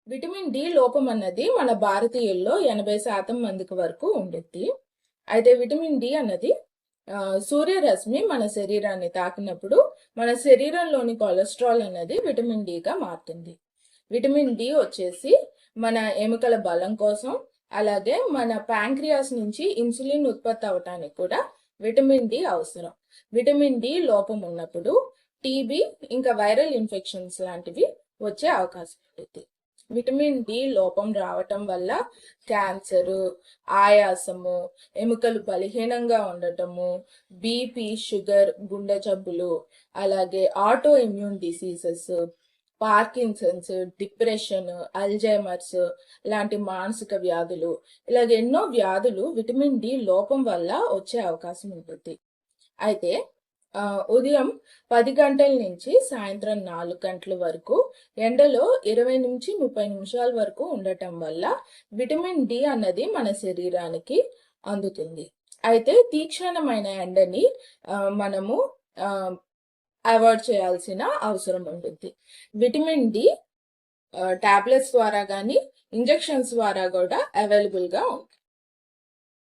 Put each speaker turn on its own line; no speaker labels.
Vitamin D లోపం అన్నది మన భారతీయుల్లో 80% మందికి వరకు ఉండిద్ది. అయితే విటమిన్ డి అన్నది సూర్యరశ్మి మన శరీరాన్ని తాకినప్పుడు మన శరీరంలోని కొలెస్ట్రాల్ అన్నది విటమిన్ డిగా మారుతుంది. విటమిన్ డి వచ్చేసి మన ఎముకల బలం కోసం, అలాగే మన ప్యాంక్రియాస్ నుంచి ఇన్సులిన్ ఉత్పత్తి అవటానికి కూడా విటమిన్ డి అవసరం. విటమిన్ డి లోపం ఉన్నప్పుడు టీబీ ఇంకా వైరల్ ఇన్ఫెక్షన్స్ లాంటివి వచ్చే అవకాశం ఉంటుంది. విటమిన్ డి లోపం రావటం వల్ల క్యాన్సరు, ఆయాసము, ఎముకలు బలహీనంగా ఉండటము, బీపీ, షుగర్, గుండె జబ్బులు, అలాగే auto immune diseases, Parkinson's, depression, Alzheimer's లాంటి మానసిక వ్యాధులు, ఇలాగ ఎన్నో వ్యాధులు విటమిన్ డి లోపం వల్ల వచ్చే అవకాశం ఉంటుంది. అయితే ఉదయం 10 గంటల నుంచి సాయంత్రం 4 గంటల వరకు ఎండలో 20 నుంచి 30 నిమిషాల వరకు ఉండటం వల్ల విటమిన్ డి అన్నది మన శరీరానికి అందుతుంది. అయితే తీక్షణమైన ఎండని మనము అవాయిడ్ చేయాల్సిన అవసరం ఉంటుంది. విటమిన్ డి టాబ్లెట్స్ ద్వారా కానీ ఇంజెక్షన్స్ ద్వారా కూడా అవైలబుల్గా ఉంటుంది.